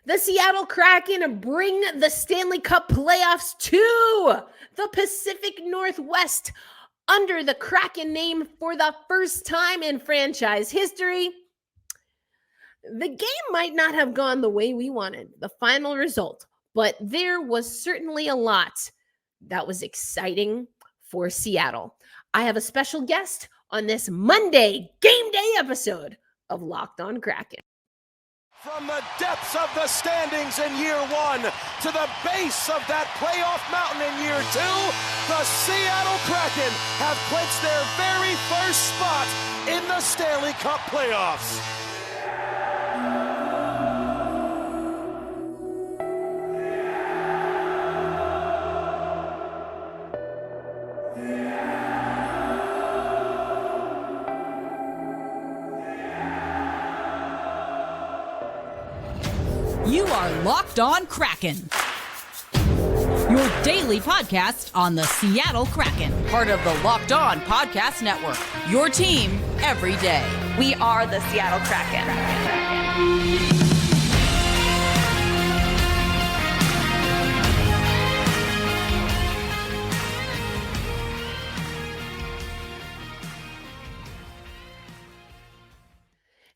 The Seattle Kraken bring the Stanley Cup playoffs to the Pacific Northwest under the Kraken name for the first time in franchise history. The game might not have gone the way we wanted, the final result, but there was certainly a lot that was exciting for Seattle. I have a special guest on this Monday game day episode of Locked On Kraken. From the depths of the standings in year one to the base of that playoff mountain in year two, the Seattle Kraken have clinched their very first spot in the Stanley Cup playoffs. You are Locked On Kraken, your daily podcast on the Seattle Kraken, part of the Locked On Podcast Network, your team every day. We are the Seattle Kraken.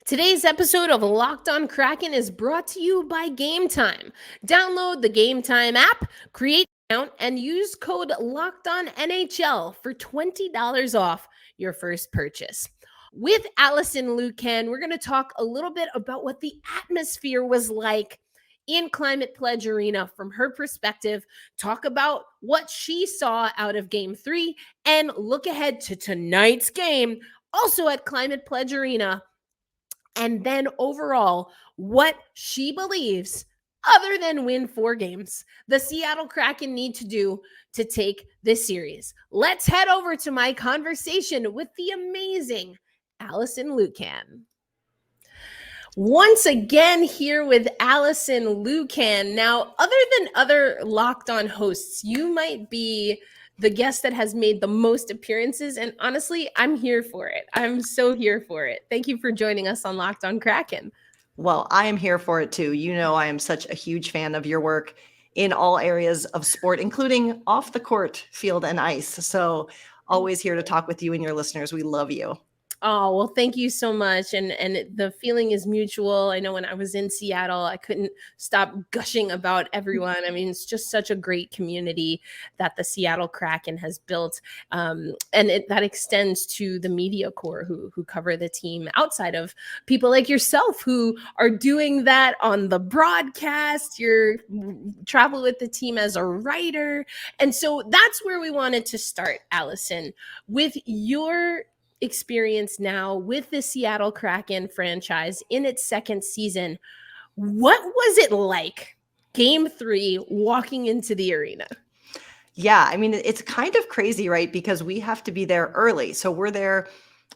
Today's episode of Locked On Kraken is brought to you by Game Time. Download the Game Time app, create an account, and use code LOCKEDONNHL for $20 off your first purchase. With Allison Lucan, we're going to talk a little bit about what the atmosphere was like in Climate Pledge Arena from her perspective, talk about what she saw out of Game 3, and look ahead to tonight's game, also at Climate Pledge Arena. And then overall, what she believes, other than win 4 games, the Seattle Kraken need to do to take this series. Let's head over to my conversation with the amazing Alison Lukan. Once again here with Allison Lucan. Now, other than other Locked On hosts, you might be the guest that has made the most appearances. And honestly, I'm here for it. I'm so here for it. Thank you for joining us on Locked On Kraken. Well, I am here for it too. You know, I am such a huge fan of your work in all areas of sport, including off the court, field, and ice. So always here to talk with you and your listeners. We love you. Oh, well, thank you so much. And the feeling is mutual. I know when I was in Seattle, I couldn't stop gushing about everyone. I mean, it's just such a great community that the Seattle Kraken has built. And that extends to the media corps who cover the team outside of people like yourself who are doing that on the broadcast. You're travel with the team as a writer. And so that's where we wanted to start, Allison, with your experience now with the Seattle Kraken franchise in its second season. What was it like Game 3 walking into the arena? Yeah, I mean, it's kind of crazy, right? Because we have to be there early. So we're there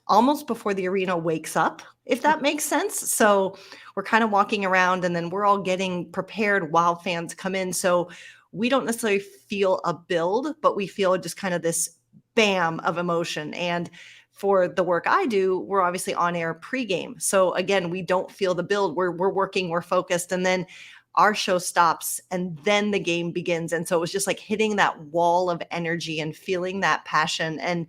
almost before the arena wakes up, if that makes sense. So we're kind of walking around and then we're all getting prepared while fans come in. So we don't necessarily feel a build, but we feel just kind of this bam of emotion. And for the work I do, we're obviously on air pregame. So again, we don't feel the build. We're working, we're focused, and then our show stops and then the game begins. And so it was just like hitting that wall of energy and feeling that passion. And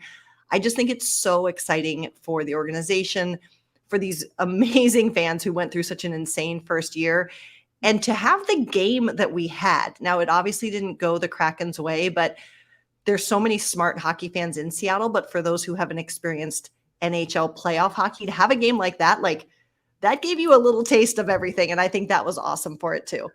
I just think it's so exciting for the organization, for these amazing fans who went through such an insane first year. And to have the game that we had. Now, it obviously didn't go the Kraken's way, but there's so many smart hockey fans in Seattle, but for those who haven't experienced NHL playoff hockey, to have a game like that gave you a little taste of everything. And I think that was awesome for it too.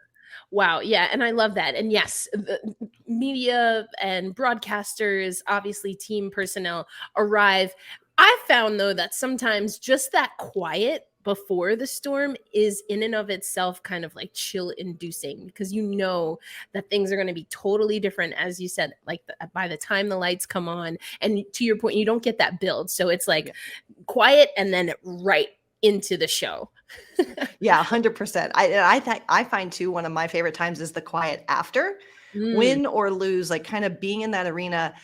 Wow. Yeah. And I love that. And yes, the media and broadcasters, obviously team personnel arrive. I found though that sometimes just that quiet before the storm is in and of itself kind of like chill inducing, because you know that things are going to be totally different. As you said, like by the time the lights come on, and to your point, you don't get that build. So it's like quiet and then right into the show. Yeah, 100%. I find too, one of my favorite times is the quiet after. Win or lose, like kind of being in that arena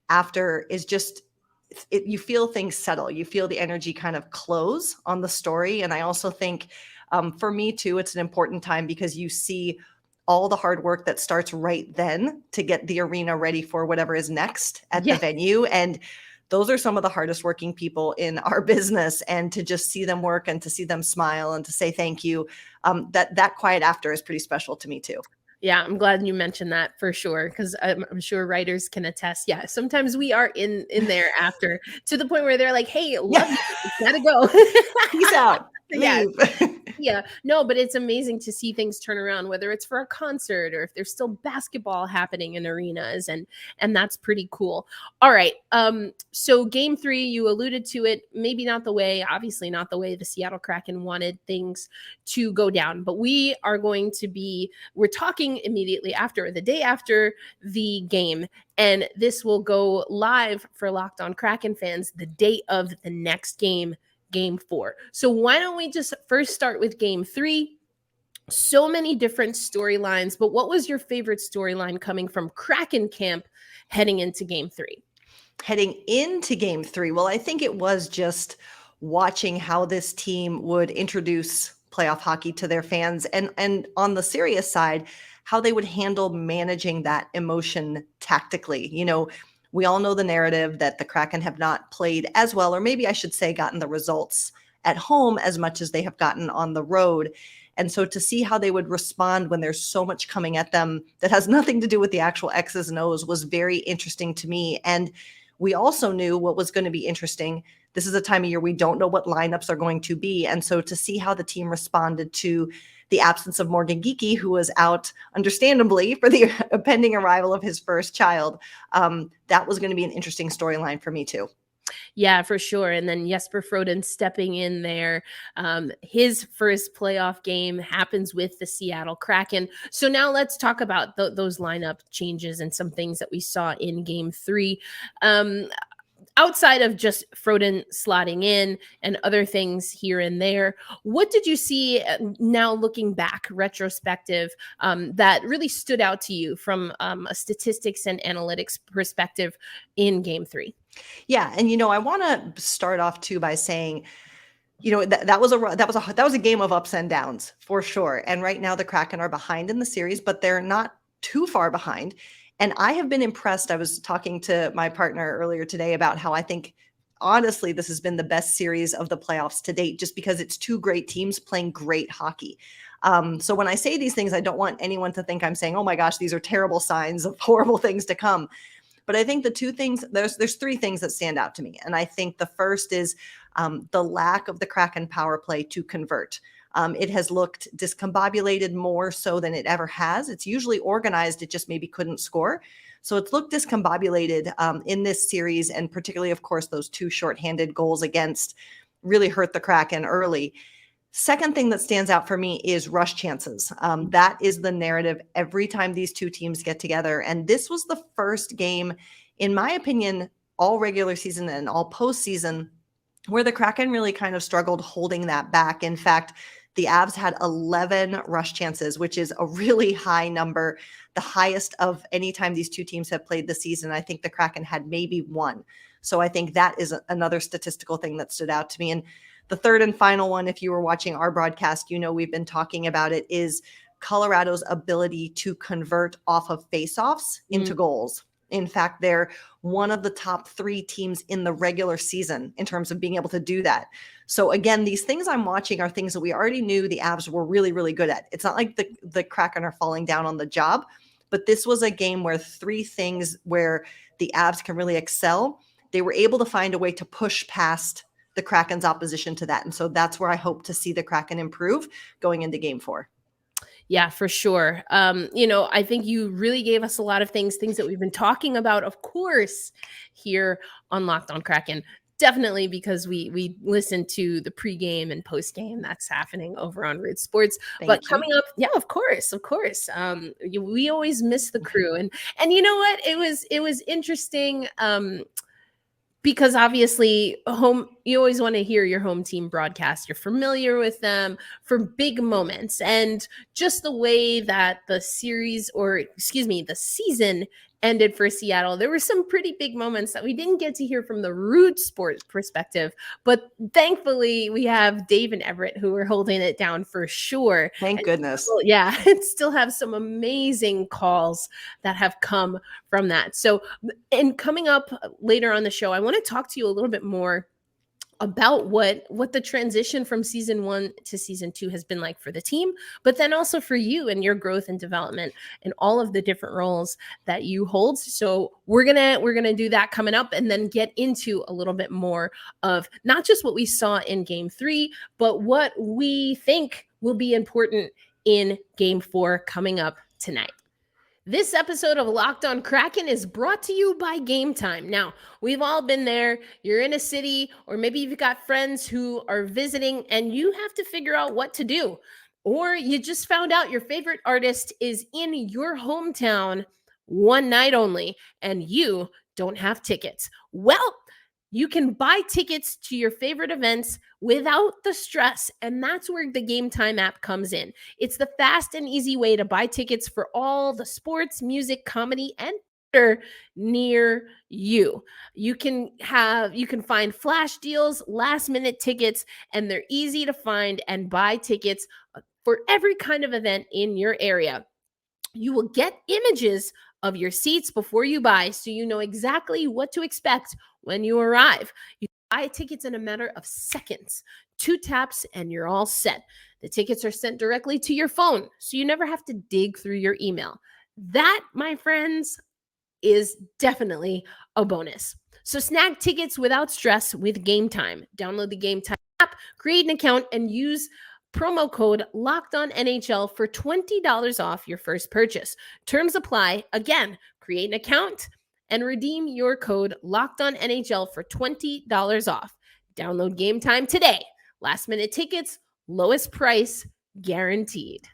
after is just, you feel things settle. You feel the energy kind of close on the story. And I also think For me too, it's an important time because you see all the hard work that starts right then to get the arena ready for whatever is next at the venue. And those are some of the hardest working people in our business. And to just see them work and to see them smile and to say thank you, that quiet after is pretty special to me too. Yeah, I'm glad you mentioned that for sure, because I'm sure writers can attest. Yeah, sometimes we are in there after, to the point where they're like, "Hey, love you, gotta go." Peace out. Yeah. Leave. Yeah, no, but it's amazing to see things turn around, whether it's for a concert or if there's still basketball happening in arenas, and that's pretty cool. All right, so game 3, you alluded to it, obviously not the way the Seattle Kraken wanted things to go down, but we're talking immediately after, the day after the game, and this will go live for Locked On Kraken fans the day of the next game. Game 4. So why don't we just first start with game 3? So many different storylines, but what was your favorite storyline coming from Kraken camp heading into game 3? Heading into game 3, well, I think it was just watching how this team would introduce playoff hockey to their fans, and on the serious side, how they would handle managing that emotion tactically. We all know the narrative that the Kraken have not played as well, or maybe I should say gotten the results at home as much as they have gotten on the road. And so to see how they would respond when there's so much coming at them that has nothing to do with the actual X's and O's was very interesting to me. And we also knew what was going to be interesting. This is a time of year we don't know what lineups are going to be. And so to see how the team responded to the absence of Morgan Geekie, who was out, understandably, for the pending arrival of his first child, that was going to be an interesting storyline for me too. Yeah, for sure. And then Jesper Froden stepping in there. His first playoff game happens with the Seattle Kraken. So now let's talk about those lineup changes and some things that we saw in game 3. Outside of just Froden slotting in and other things here and there, what did you see now looking back, retrospective, that really stood out to you from a statistics and analytics perspective in game 3? Yeah. And, I want to start off too by saying, that was a game of ups and downs for sure. And right now the Kraken are behind in the series, but they're not too far behind. And I have been impressed. I was talking to my partner earlier today about how I think, honestly, this has been the best series of the playoffs to date, just because it's two great teams playing great hockey. So when I say these things, I don't want anyone to think I'm saying, oh my gosh, these are terrible signs of horrible things to come. But I think the two things, there's 3 things that stand out to me. And I think the first is the lack of the Kraken power play to convert. It has looked discombobulated more so than it ever has. It's usually organized. It just maybe couldn't score. So it's looked discombobulated in this series. And particularly, of course, those 2 shorthanded goals against really hurt the Kraken early. Second thing that stands out for me is rush chances. That is the narrative every time these two teams get together. And this was the first game, in my opinion, all regular season and all postseason, where the Kraken really kind of struggled holding that back. In fact, the Avs had 11 rush chances, which is a really high number, the highest of any time these two teams have played this season. I think the Kraken had maybe 1. So I think that is another statistical thing that stood out to me. And the third and final one, if you were watching our broadcast, we've been talking about it, is Colorado's ability to convert off of faceoffs into goals. In fact, they're one of the top 3 teams in the regular season in terms of being able to do that. So again, these things I'm watching are things that we already knew the Avs were really, really good at. It's not like the Kraken are falling down on the job, but this was a game where 3 things where the Avs can really excel. They were able to find a way to push past the Kraken's opposition to that. And so that's where I hope to see the Kraken improve going into game 4. Yeah, for sure. I think you really gave us a lot of things that we've been talking about, of course, here on Locked On Kraken. Definitely because we listen to the pregame and postgame that's happening over on Root Sports. Coming up, yeah, of course. We always miss the crew, and you know what? It was interesting. Because obviously you always want to hear your home team broadcast. You're familiar with them for big moments, and just the way that the season ended for Seattle, there were some pretty big moments that we didn't get to hear from the Root Sports perspective. But thankfully, we have Dave and Everett who are holding it down for sure. Thank goodness. Yeah, and still have some amazing calls that have come from that. So, and coming up later on the show, I want to talk to you a little bit more about what the transition from season 1 to season 2 has been like for the team, but then also for you and your growth and development and all of the different roles that you hold. So we're gonna do that coming up, and then get into a little bit more of not just what we saw in game 3, but what we think will be important in game 4 coming up tonight. This episode of Locked On Kraken is brought to you by Game Time. Now, we've all been there. You're in a city, or maybe you've got friends who are visiting and you have to figure out what to do. Or you just found out your favorite artist is in your hometown one night only and you don't have tickets. Well, you can buy tickets to your favorite events without the stress, and that's where the Game Time app comes in. It's the fast and easy way to buy tickets for all the sports, music, comedy, and theater near you. You can find flash deals, last-minute tickets, and they're easy to find and buy tickets for every kind of event in your area. You will get images of your seats before you buy, so you know exactly what to expect when you arrive. You buy tickets in a matter of seconds. 2 taps and you're all set. The tickets are sent directly to your phone, so you never have to dig through your email. That, my friends, is definitely a bonus. So snag tickets without stress with Game Time. Download the Game Time app, create an account, and use promo code LOCKEDONNHL for $20 off your first purchase. Terms apply. Again, create an account and redeem your code LOCKEDONNHL for $20 off. Download Game Time today. Last minute tickets, lowest price guaranteed.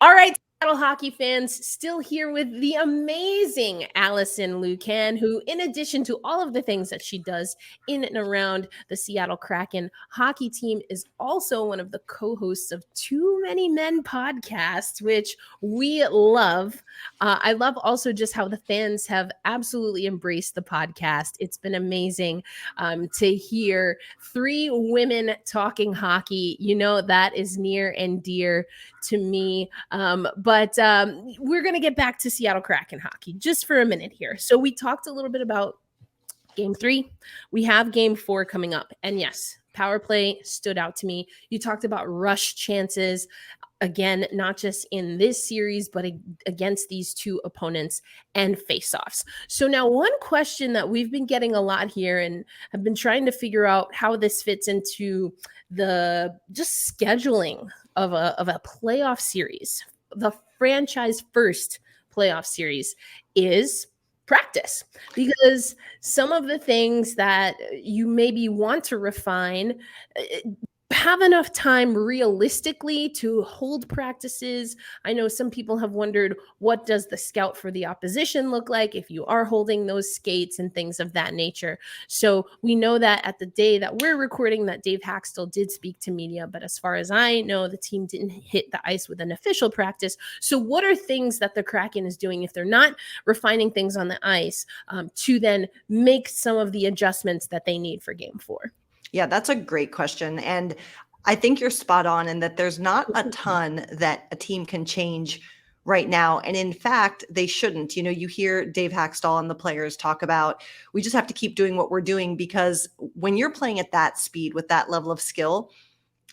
All right, Seattle hockey fans, still here with the amazing Allison Lucan, who, in addition to all of the things that she does in and around the Seattle Kraken hockey team, is also one of the co-hosts of Too Many Men podcast, which we love. I love also just how the fans have absolutely embraced the podcast. It's been amazing to hear 3 women talking hockey. You know, that is near and dear to me. But we're going to get back to Seattle Kraken hockey just for a minute here. So we talked a little bit about game 3. We have game 4 coming up. And yes, power play stood out to me. You talked about rush chances. Again, not just in this series, but against these 2 opponents and faceoffs. So now one question that we've been getting a lot here and have been trying to figure out how this fits into the just scheduling of a playoff series, the franchise first playoff series, is practice. Because some of the things that you maybe want to refine have enough time realistically to hold practices. I know some people have wondered, what does the scout for the opposition look like if you are holding those skates and things of that nature? So we know that at the day that we're recording, that Dave Haxtell did speak to media, but as far as I know, the team didn't hit the ice with an official practice. So what are things that the Kraken is doing if they're not refining things on the ice to then make some of the adjustments that they need for game 4? Yeah, that's a great question. And I think you're spot on in that there's not a ton that a team can change right now. And in fact, they shouldn't. You know, you hear Dave Haxtell and the players talk about, we just have to keep doing what we're doing, because when you're playing at that speed with that level of skill,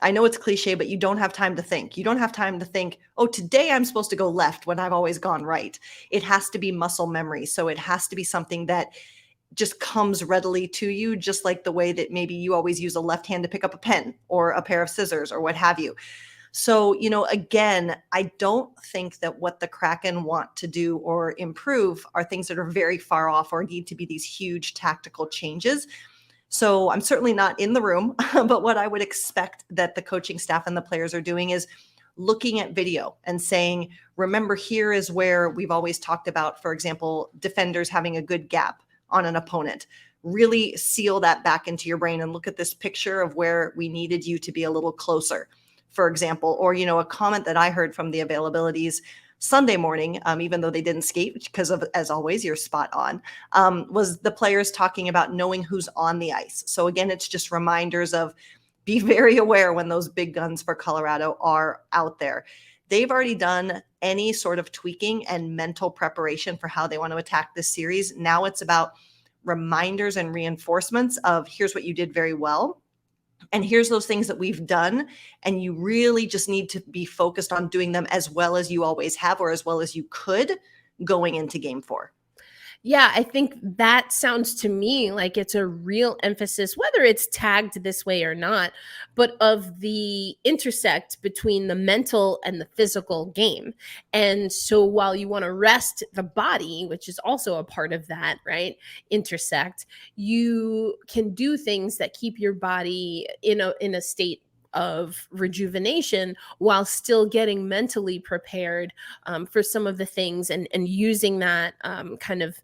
I know it's cliche, but you don't have time to think. You don't have time to think, oh, today I'm supposed to go left when I've always gone right. It has to be muscle memory. So it has to be something that just comes readily to you, just like the way that maybe you always use a left hand to pick up a pen or a pair of scissors or what have you. So, you know, again, I don't think that what the Kraken want to do or improve are things that are very far off or need to be these huge tactical changes. So I'm certainly not in the room, but what I would expect that the coaching staff and the players are doing is looking at video and saying, remember, here is where we've always talked about, for example, defenders having a good gap on an opponent. Really seal that back into your brain and look at this picture of where we needed you to be a little closer, for example. Or, you know, a comment that I heard from the availabilities Sunday morning, even though they didn't skate, because of, as always, you're spot on, was the players talking about knowing who's on the ice. So again, it's just reminders of be very aware when those big guns for Colorado are out there. They've already done any sort of tweaking and mental preparation for how they want to attack this series. Now it's about reminders and reinforcements of here's what you did very well. And here's those things that we've done. And you really just need to be focused on doing them as well as you always have, or as well as you could going into game 4. Yeah, I think that sounds to me like it's a real emphasis, whether it's tagged this way or not, but of the intersect between the mental and the physical game. And so while you want to rest the body, which is also a part of that, right, intersect, you can do things that keep your body in a state of rejuvenation while still getting mentally prepared for some of the things, and using that kind of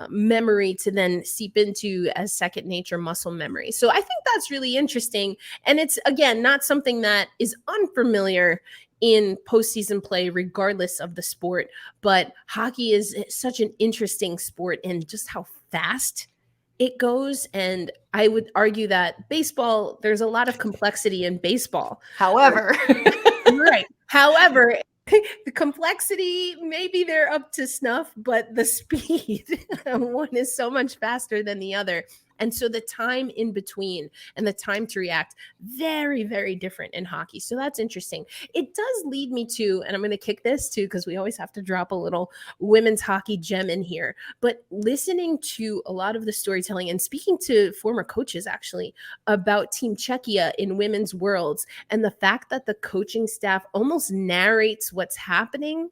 memory to then seep into as second nature muscle memory. So I think that's really interesting. And it's, again, not something that is unfamiliar in postseason play, regardless of the sport. But hockey is such an interesting sport in just how fast it goes. And I would argue that baseball, there's a lot of complexity in baseball. However, right. However, the complexity, maybe they're up to snuff, but the speed, one is so much faster than the other. And so the time in between and the time to react, very, very different in hockey. So that's interesting. It does lead me to, and I'm going to kick this too, because we always have to drop a little women's hockey gem in here, but listening to a lot of the storytelling and speaking to former coaches actually about Team Czechia in women's worlds, and the fact that the coaching staff almost narrates what's happening.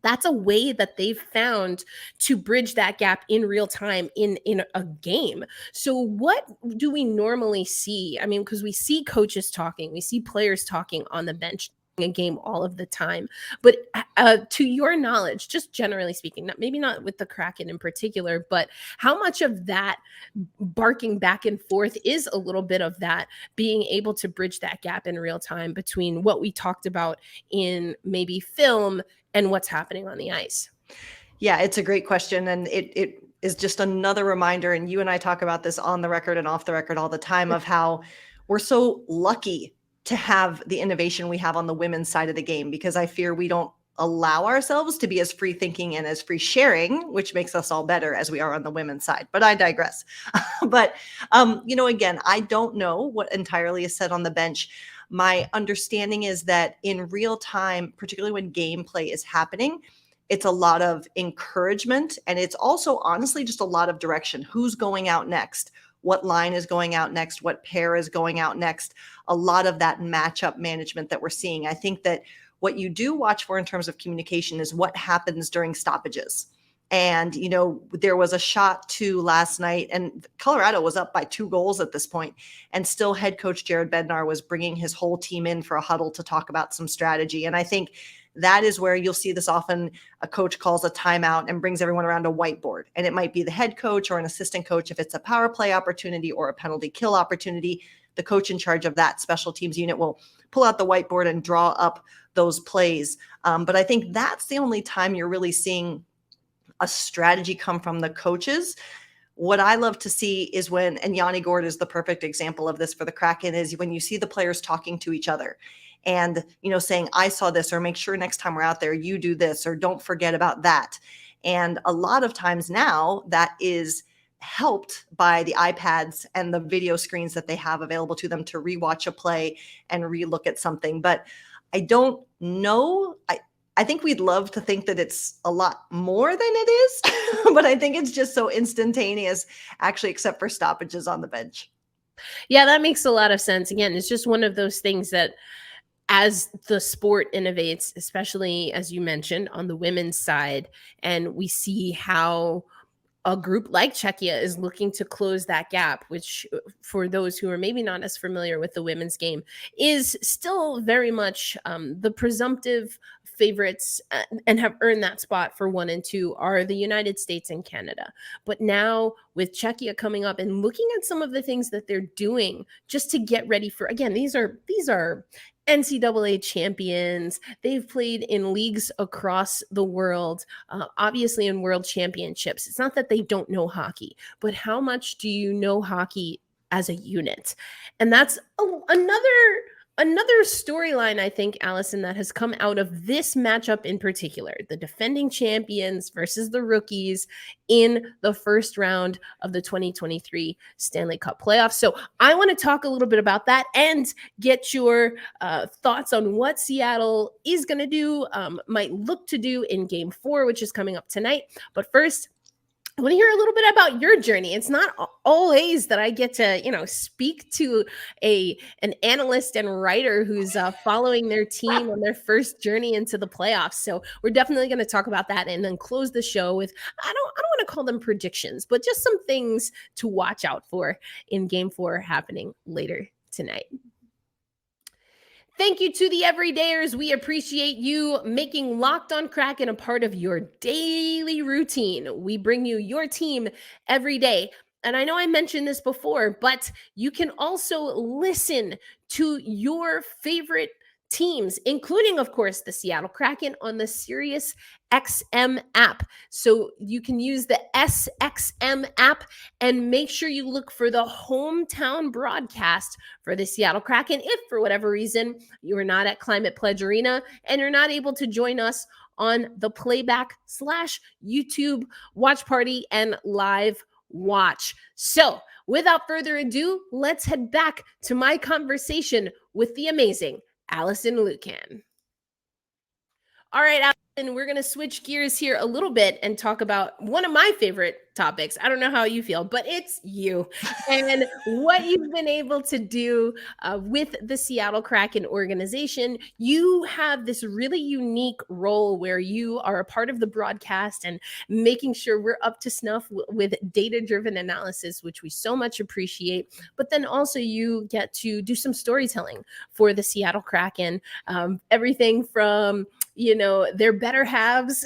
That's a way that they've found to bridge that gap in real time in a game. So what do we normally see? I mean, because we see coaches talking, we see players talking on the bench a game all of the time. But to your knowledge, just generally speaking, maybe not with the Kraken in particular, but how much of that barking back and forth is a little bit of that being able to bridge that gap in real time between what we talked about in maybe film and what's happening on the ice? Yeah, it's a great question. And it is just another reminder. And you and I talk about this on the record and off the record all the time, of how we're so lucky to have the innovation we have on the women's side of the game, because I fear we don't allow ourselves to be as free thinking and as free sharing, which makes us all better, as we are on the women's side. But I digress. But, again, I don't know what entirely is said on the bench. My understanding is that in real time, particularly when gameplay is happening, it's a lot of encouragement. And it's also honestly just a lot of direction. Who's going out next? What line is going out next? What pair is going out next? A lot of that matchup management that we're seeing. I think that what you do watch for in terms of communication is what happens during stoppages. And, there was a shot too last night, and Colorado was up by 2 goals at this point, and still head coach Jared Bednar was bringing his whole team in for a huddle to talk about some strategy. And I think that is where you'll see this often. A coach calls a timeout and brings everyone around a whiteboard, and it might be the head coach or an assistant coach. If it's a power play opportunity or a penalty kill opportunity, the coach in charge of that special teams unit will pull out the whiteboard and draw up those plays. But I think that's the only time you're really seeing a strategy come from the coaches. What I love to see is when, and Yanni Gord is the perfect example of this for the Kraken, is when you see the players talking to each other and, saying, I saw this, or make sure next time we're out there, you do this, or don't forget about that. And a lot of times now that is helped by the iPads and the video screens that they have available to them to rewatch a play and relook at something. But I don't know. I think we'd love to think that it's a lot more than it is, but I think it's just so instantaneous, actually, except for stoppages on the bench. Yeah, that makes a lot of sense. Again, it's just one of those things that as the sport innovates, especially as you mentioned on the women's side, and we see how a group like Czechia is looking to close that gap, which for those who are maybe not as familiar with the women's game is still very much the presumptive favorites and have earned that spot for 1 and 2 are the United States and Canada. But now with Czechia coming up and looking at some of the things that they're doing just to get ready for, again, these are NCAA champions. They've played in leagues across the world, obviously in world championships. It's not that they don't know hockey, but how much do you know hockey as a unit? And that's another storyline, I think, Allison, that has come out of this matchup in particular, the defending champions versus the rookies in the first round of the 2023 Stanley Cup playoffs. So I want to talk a little bit about that and get your thoughts on what Seattle is going to do, might look to do in Game 4, which is coming up tonight. But first, I want to hear a little bit about your journey. It's not always that I get to, speak to an analyst and writer who's following their team on their first journey into the playoffs. So we're definitely going to talk about that and then close the show with, I don't want to call them predictions, but just some things to watch out for in Game 4 happening later tonight. Thank you to the everydayers. We appreciate you making Locked On Kraken a part of your daily routine. We bring you your team every day. And I know I mentioned this before, but you can also listen to your favorite teams, including, of course, the Seattle Kraken on the Sirius XM app. So you can use the SXM app and make sure you look for the hometown broadcast for the Seattle Kraken. If for whatever reason you are not at Climate Pledge Arena and you're not able to join us on the playback/YouTube watch party and live watch. So without further ado, let's head back to my conversation with the amazing Allison Lucan. All right, Allison, we're going to switch gears here a little bit and talk about one of my favorite topics. I don't know how you feel, but it's you and what you've been able to do with the Seattle Kraken organization. You have this really unique role where you are a part of the broadcast and making sure we're up to snuff with data-driven analysis, which we so much appreciate. But then also you get to do some storytelling for the Seattle Kraken, everything from their better halves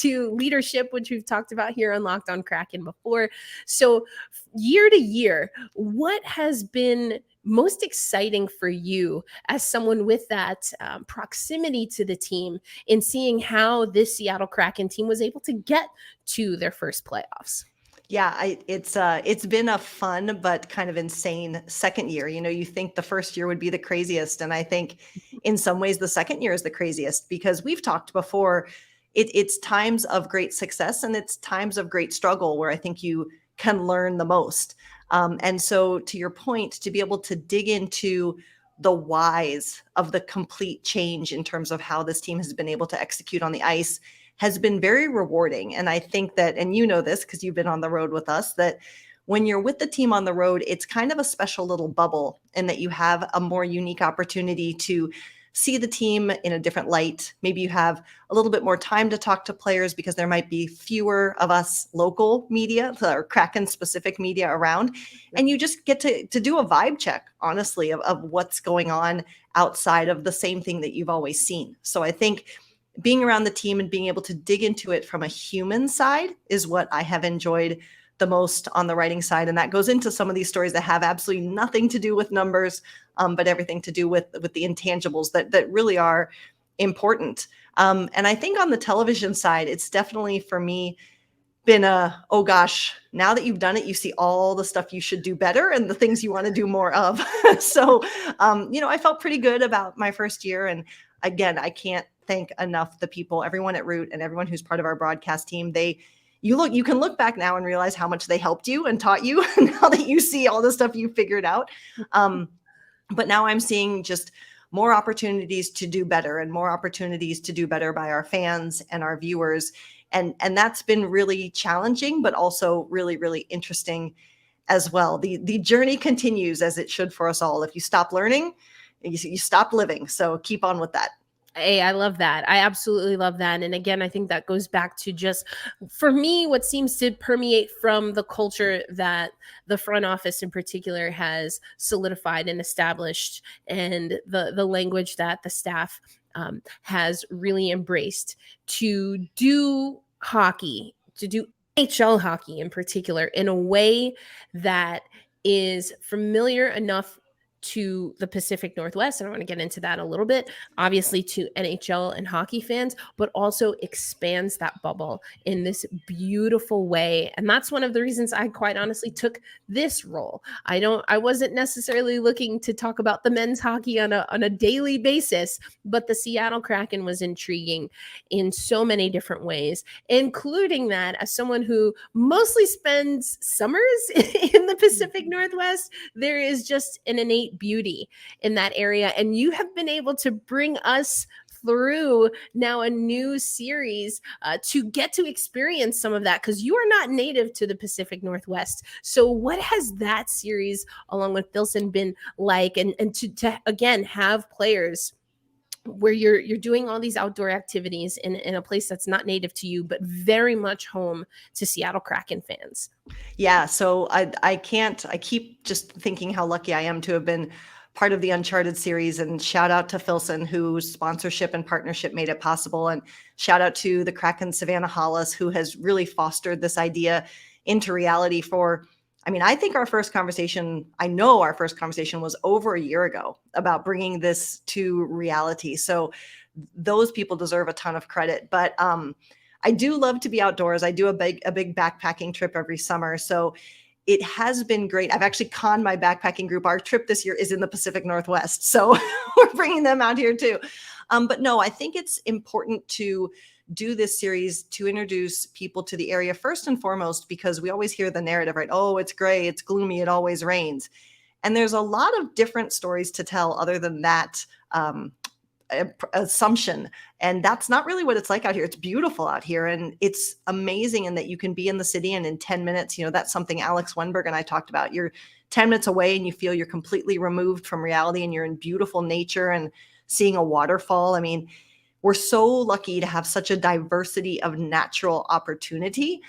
to leadership, which we've talked about here on Locked On Kraken before. So year to year, what has been most exciting for you as someone with that proximity to the team in seeing how this Seattle Kraken team was able to get to their first playoffs? Yeah, it's been a fun but kind of insane second year. You think the first year would be the craziest, and I think in some ways the second year is the craziest because we've talked before. It's times of great success and it's times of great struggle where I think you can learn the most. And so, to your point, to be able to dig into the whys of the complete change in terms of how this team has been able to execute on the ice has been very rewarding. And I think that, and you know this because you've been on the road with us, that when you're with the team on the road, it's kind of a special little bubble in that you have a more unique opportunity to see the team in a different light. Maybe you have a little bit more time to talk to players because there might be fewer of us local media or Kraken specific media around. And you just get to do a vibe check, honestly, of what's going on outside of the same thing that you've always seen. So I think being around the team and being able to dig into it from a human side is what I have enjoyed the most on the writing side. And that goes into some of these stories that have absolutely nothing to do with numbers, but everything to do with the intangibles that really are important. And I think on the television side, it's definitely for me been oh gosh, now that you've done it, you see all the stuff you should do better and the things you want to do more of. So, I felt pretty good about my first year. And again, I can't thank enough the people, everyone at Root and everyone who's part of our broadcast team. You can look back now and realize how much they helped you and taught you now that you see all the stuff you figured out. But now I'm seeing just more opportunities to do better and more opportunities to do better by our fans and our viewers. And that's been really challenging, but also really, really interesting as well. The journey continues as it should for us all. If you stop learning, you stop living. So keep on with that. Hey, I love that. I absolutely love that. And again, I think that goes back to just, for me, what seems to permeate from the culture that the front office in particular has solidified and established, and the language that the staff has really embraced to do hockey, to do NHL hockey in particular, in a way that is familiar enough to the Pacific Northwest, and I want to get into that a little bit, obviously to NHL and hockey fans, but also expands that bubble in this beautiful way. And that's one of the reasons I quite honestly took this role. I wasn't necessarily looking to talk about the men's hockey on a daily basis, but the Seattle Kraken was intriguing in so many different ways, including that as someone who mostly spends summers in the Pacific Northwest, there is just an innate beauty in that area. And you have been able to bring us through now a new series to get to experience some of that, because you are not native to the Pacific Northwest. So what has that series along with Philson been like, and to again have players where you're doing all these outdoor activities in a place that's not native to you, but very much home to Seattle Kraken fans? Yeah, so I keep just thinking how lucky I am to have been part of the Uncharted series, and shout out to Philson, whose sponsorship and partnership made it possible. And shout out to the Kraken Savannah Hollis, who has really fostered this idea into reality I think I know our first conversation was over a year ago about bringing this to reality. So those people deserve a ton of credit. But I do love to be outdoors. I do a big backpacking trip every summer. So it has been great. I've actually conned my backpacking group. Our trip this year is in the Pacific Northwest. So we're bringing them out here too. But no, I think it's important to do this series to introduce people to the area first and foremost, because we always hear the narrative, right? Oh, it's gray, it's gloomy, it always rains. And there's a lot of different stories to tell other than that assumption. And that's not really what it's like out here. It's beautiful out here. And it's amazing in that you can be in the city and in 10 minutes, that's something Alex Wenberg and I talked about. You're 10 minutes away and you feel you're completely removed from reality and you're in beautiful nature and seeing a waterfall. We're so lucky to have such a diversity of natural opportunity.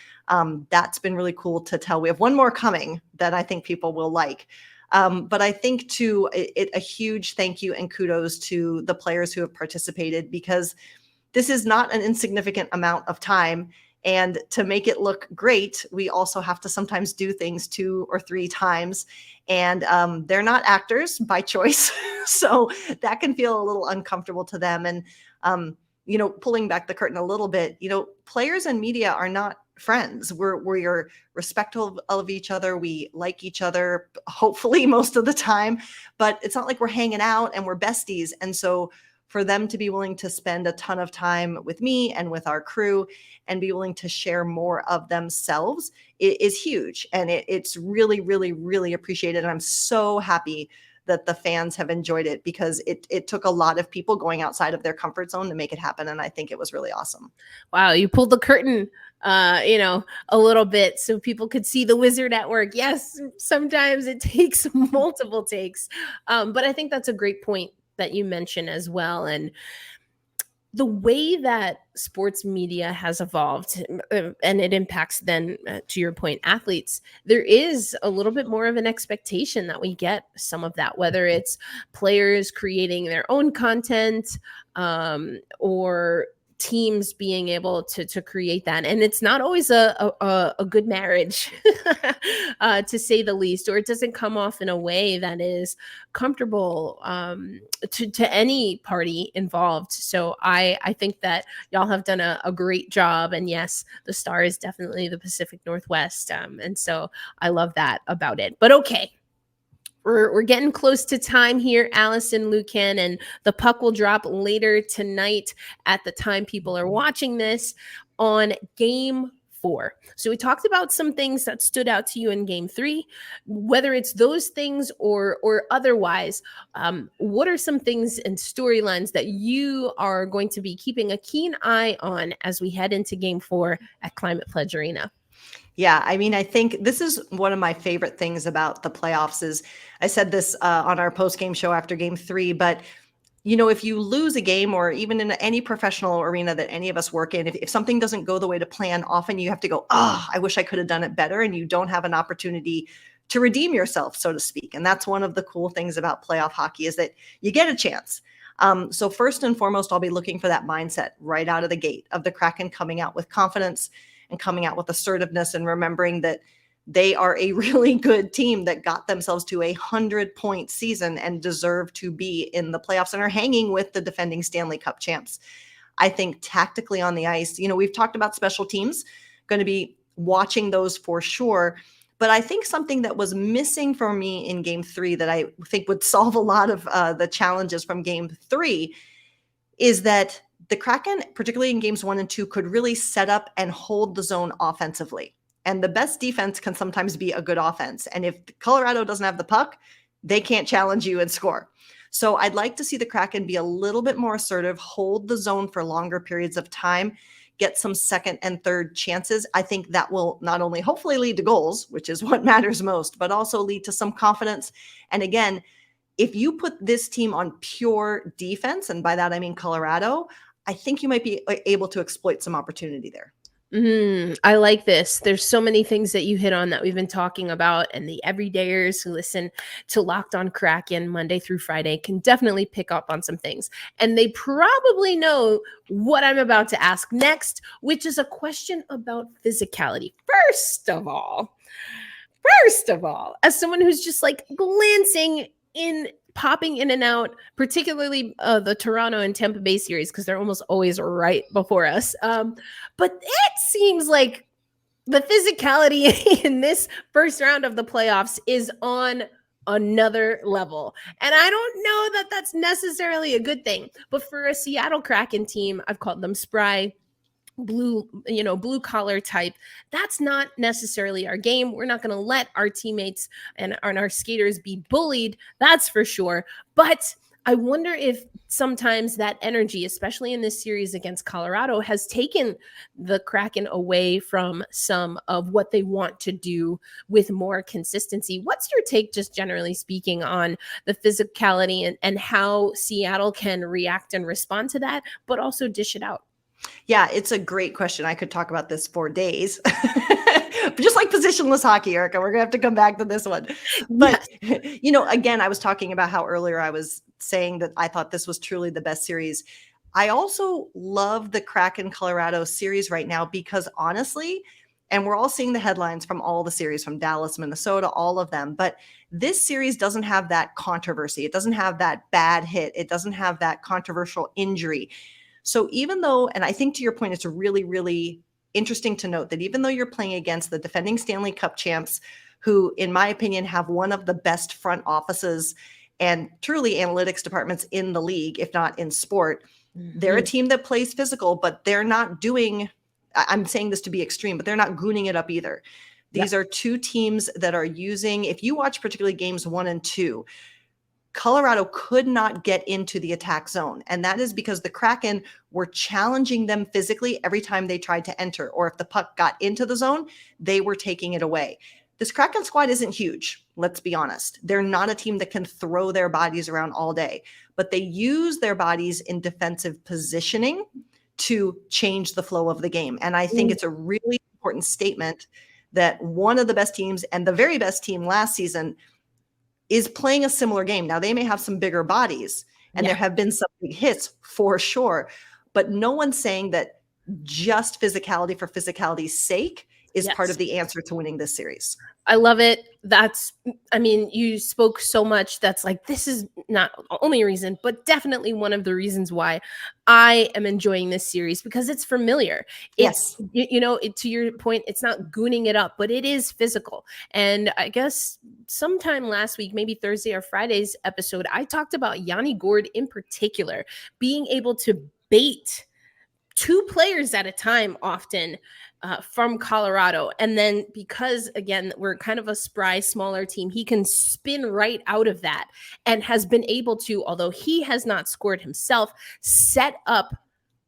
That's been really cool to tell. We have one more coming that I think people will like. But I think too, a huge thank you and kudos to the players who have participated, because this is not an insignificant amount of time. And to make it look great, we also have to sometimes do things 2 or 3 times. And they're not actors by choice. So that can feel a little uncomfortable to them. And, pulling back the curtain a little bit, players and media are not friends. We're respectful of each other. We like each other, hopefully most of the time, but it's not like we're hanging out and we're besties. And so for them to be willing to spend a ton of time with me and with our crew and be willing to share more of themselves is huge. And it's really, really, really appreciated. And I'm so happy that the fans have enjoyed it, because it took a lot of people going outside of their comfort zone to make it happen. And I think it was really awesome. Wow, you pulled the curtain, a little bit so people could see the wizard at work. Yes, sometimes it takes multiple takes. But I think that's a great point that you mentioned as well. And the way that sports media has evolved, and it impacts then, to your point, athletes, there is a little bit more of an expectation that we get some of that, whether it's players creating their own content, or teams being able to create that. And it's not always a good marriage, to say the least, or it doesn't come off in a way that is comfortable to any party involved. So I think that y'all have done a great job. And yes, the star is definitely the Pacific Northwest. And so I love that about it. But okay. We're getting close to time here, Allison Lucan, and the puck will drop later tonight at the time people are watching this on Game 4. So we talked about some things that stood out to you in Game 3, whether it's those things or otherwise. What are some things and storylines that you are going to be keeping a keen eye on as we head into Game 4 at Climate Pledge Arena? Yeah, I think this is one of my favorite things about the playoffs. Is I said this on our post-game show after Game 3, but if you lose a game, or even in any professional arena that any of us work in, if something doesn't go the way to plan, often you have to go, I wish I could have done it better. And you don't have an opportunity to redeem yourself, so to speak. And that's one of the cool things about playoff hockey, is that you get a chance. So first and foremost, I'll be looking for that mindset right out of the gate of the Kraken coming out with confidence and coming out with assertiveness, and remembering that They are a really good team that got themselves to 100-point season and deserve to be in the playoffs and are hanging with the defending Stanley Cup champs. I think tactically on the ice, we've talked about special teams, going to be watching those for sure. But I think something that was missing for me in game 3 that I think would solve a lot of the challenges from game 3 is that the Kraken, particularly in games 1 and 2, could really set up and hold the zone offensively. And the best defense can sometimes be a good offense. And if Colorado doesn't have the puck, they can't challenge you and score. So I'd like to see the Kraken be a little bit more assertive, hold the zone for longer periods of time, get some second and third chances. I think that will not only hopefully lead to goals, which is what matters most, but also lead to some confidence. And again, if you put this team on pure defense, and by that I mean Colorado, I think you might be able to exploit some opportunity there. I like this. There's so many things that you hit on that we've been talking about, and the everydayers who listen to Locked On Kraken Monday through Friday can definitely pick up on some things. And they probably know what I'm about to ask next, which is a question about physicality. First of all, as someone who's just like glancing in, popping in and out, particularly the Toronto and Tampa Bay series, because they're almost always right before us. But it seems like the physicality in this first round of the playoffs is on another level. And I don't know that that's necessarily a good thing. But for a Seattle Kraken team, I've called them spry, blue collar type. That's not necessarily our game. We're not going to let our teammates and our skaters be bullied. That's for sure. But I wonder if sometimes that energy, especially in this series against Colorado, has taken the Kraken away from some of what they want to do with more consistency. What's your take, just generally speaking, on the physicality and how Seattle can react and respond to that, but also dish it out? Yeah, it's a great question. I could talk about this for days. Just like positionless hockey, Erica, we're going to have to come back to this one. But, again, I was talking about how earlier I was saying that I thought this was truly the best series. I also love the Kraken Colorado series right now because honestly, and we're all seeing the headlines from all the series from Dallas, Minnesota, all of them, but this series doesn't have that controversy. It doesn't have that bad hit. It doesn't have that controversial injury. So even though, and I think to your point, it's really, really interesting to note that even though you're playing against the defending Stanley Cup champs, who, in my opinion, have one of the best front offices and truly analytics departments in the league, if not in sport, they're a team that plays physical, but they're not doing, I'm saying this to be extreme, but they're not gooning it up either. These are two teams that are using, if you watch particularly games 1 and 2, Colorado could not get into the attack zone. And that is because the Kraken were challenging them physically every time they tried to enter. Or if the puck got into the zone, they were taking it away. This Kraken squad isn't huge, let's be honest. They're not a team that can throw their bodies around all day, but they use their bodies in defensive positioning to change the flow of the game. And I think it's a really important statement that one of the best teams and the very best team last season is playing a similar game. Now, they may have some bigger bodies and there have been some big hits for sure, but no one's saying that just physicality for physicality's sake is part of the answer to winning this series. I love it. You spoke so much. That's like, this is not the only reason, but definitely one of the reasons why I am enjoying this series, because it's familiar. It's, to your point, it's not gooning it up, but it is physical. And I guess sometime last week, maybe Thursday or Friday's episode, I talked about Yanni Gourde in particular, being able to bait 2 players at a time often from Colorado. And then because, again, we're kind of a spry, smaller team, he can spin right out of that and has been able to, although he has not scored himself, set up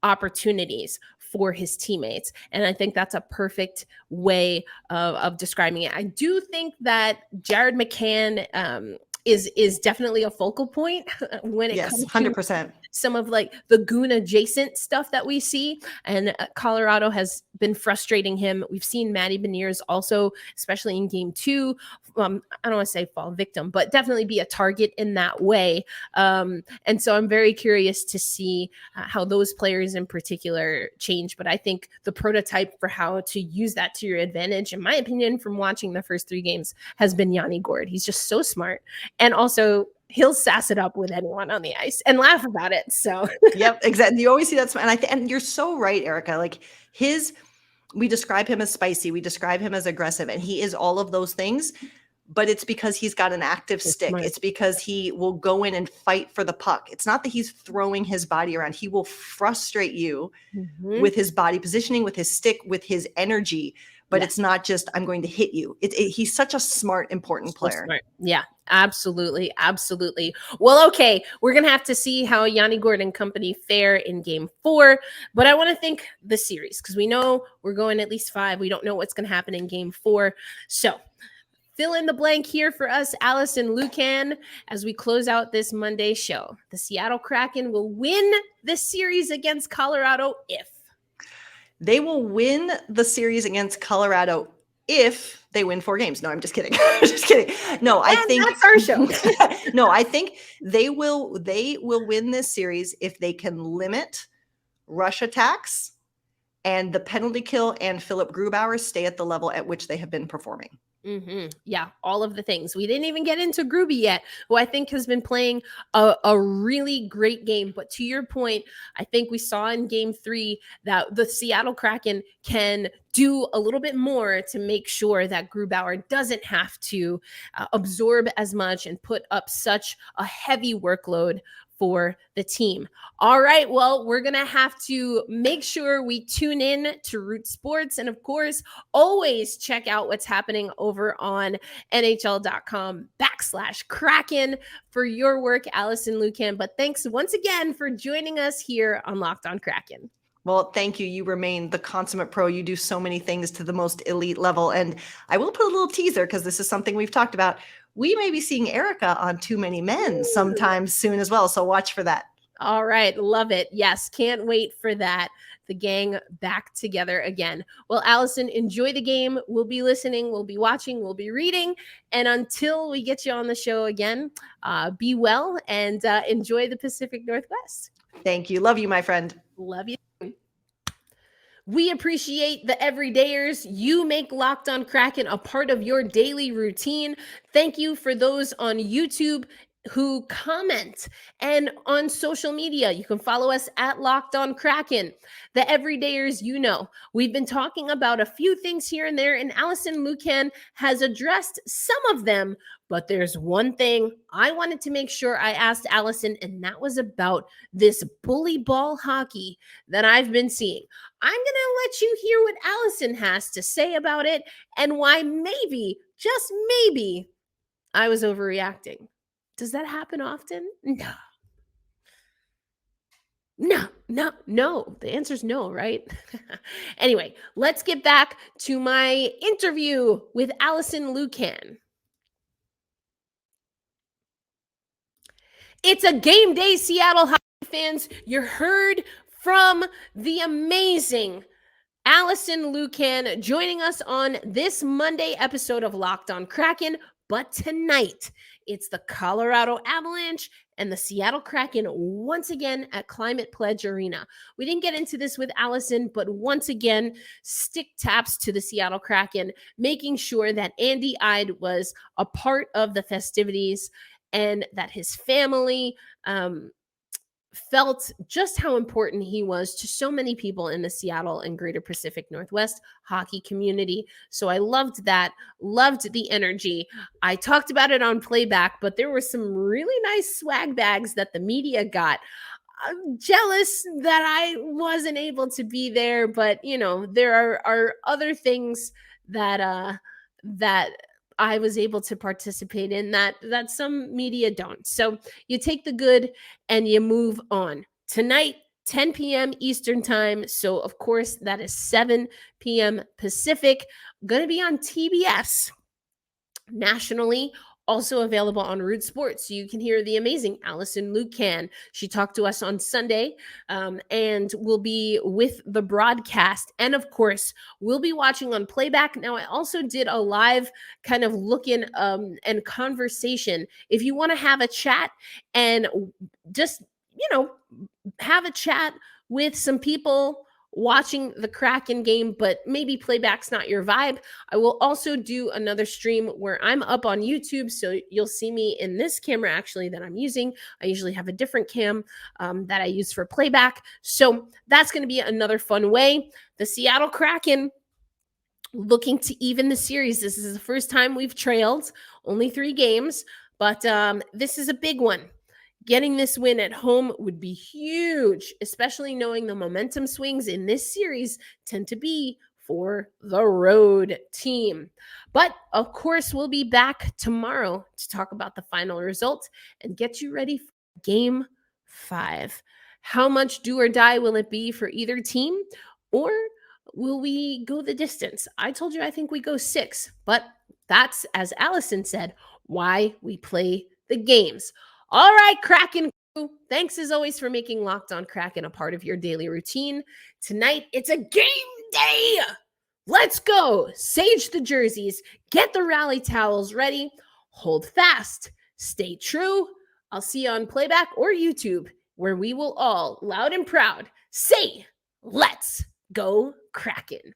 opportunities for his teammates. And I think that's a perfect way of describing it. I do think that Jared McCann is definitely a focal point when it comes 100%. to some of like the goon adjacent stuff that we see. And Colorado has been frustrating him. We've seen Matty Beniers also, especially in game 2. I don't want to say fall victim, but definitely be a target in that way. And so I'm very curious to see how those players in particular change. But I think the prototype for how to use that to your advantage, in my opinion, from watching the first 3 games, has been Yanni Gourde. He's just so smart. And also, he'll sass it up with anyone on the ice and laugh about it. So, yep, exactly. You always see that. And you're so right, Erica. Like we describe him as spicy. We describe him as aggressive, and he is all of those things. But it's because he's got an active stick. Smart. It's because he will go in and fight for the puck. It's not that he's throwing his body around. He will frustrate you with his body positioning, with his stick, with his energy. But it's not just, I'm going to hit you. He's such a smart, important player. Smart. Yeah, absolutely. Absolutely. Well, okay. We're going to have to see how Yanni Gourde and company fare in game 4. But I want to think the series, because we know we're going at least 5. We don't know what's going to happen in game 4. So fill in the blank here for us, Allison Lucan, as we close out this Monday show. The Seattle Kraken will win this series against Colorado if. They will win the series against Colorado if they win 4 games. No, I'm just kidding. Just kidding. No, I think that's our show. No, I think they will win this series if they can limit rush attacks and the penalty kill and Philip Grubauer stay at the level at which they have been performing. Yeah, all of the things. We didn't even get into Gruby yet, who I think has been playing a really great game. But to your point, I think we saw in game 3 that the Seattle Kraken can do a little bit more to make sure that Grubauer doesn't have to absorb as much and put up such a heavy workload for the team. All right, well, we're going to have to make sure we tune in to Root Sports. And of course, always check out what's happening over on NHL.com/Kraken for your work, Alison Lucan. But thanks once again for joining us here on Locked on Kraken. Well, thank you. You remain the consummate pro. You do so many things to the most elite level. And I will put a little teaser, because this is something we've talked about. We may be seeing Erica on Too Many Men sometime soon as well. So watch for that. All right. Love it. Yes. Can't wait for that. The gang back together again. Well, Allison, enjoy the game. We'll be listening. We'll be watching. We'll be reading. And until we get you on the show again, be well and enjoy the Pacific Northwest. Thank you. Love you, my friend. Love you. We appreciate the everydayers. You make Locked on Kraken a part of your daily routine. Thank you for those on YouTube who comment and on social media. You can follow us at Locked on Kraken. The everydayers, you know, we've been talking about a few things here and there, and Alison Lukan has addressed some of them. But there's one thing I wanted to make sure I asked Allison, and that was about this bully ball hockey that I've been seeing. I'm going to let you hear what Allison has to say about it and why maybe, just maybe, I was overreacting. Does that happen often? No. The answer is no, right? Anyway, let's get back to my interview with Alison Lukan. It's a game day, Seattle hockey fans. You heard from the amazing Alison Lukan joining us on this Monday episode of Locked on Kraken. But tonight, it's the Colorado Avalanche and the Seattle Kraken once again at Climate Pledge Arena. We didn't get into this with Allison, but once again, stick taps to the Seattle Kraken, making sure that Andy Ide was a part of the festivities and that his family felt just how important he was to so many people in the Seattle and Greater Pacific Northwest hockey community. So I loved that, loved the energy. I talked about it on playback, but there were some really nice swag bags that the media got. I'm jealous that I wasn't able to be there, but you know, there are other things that I was able to participate in that some media don't. So you take the good and you move on. Tonight, 10 p.m. Eastern time. So of course that is 7 p.m. Pacific. Going to be on TBS nationally Also available on Root Sports. So you can hear the amazing Alison Lukan. She talked to us on Sunday and will be with the broadcast. And of course, we'll be watching on playback. Now, I also did a live kind of look-in and conversation. If you want to have a chat and just, have a chat with some people watching the Kraken game, but maybe playback's not your vibe, I will also do another stream where I'm up on YouTube. So you'll see me in this camera actually that I'm using. I usually have a different cam that I use for playback. So that's going to be another fun way. The Seattle Kraken looking to even the series. This is the first time we've trailed, only 3 games, but this is a big one. Getting this win at home would be huge, especially knowing the momentum swings in this series tend to be for the road team. But of course, we'll be back tomorrow to talk about the final result and get you ready for Game 5. How much do or die will it be for either team? Or will we go the distance? I told you I think we go 6, but that's, as Allison said, why we play the games. All right, Kraken crew. Thanks as always for making Locked On Kraken a part of your daily routine. Tonight, it's a game day. Let's go. Sage the jerseys. Get the rally towels ready. Hold fast. Stay true. I'll see you on playback or YouTube, where we will all, loud and proud, say, let's go Kraken.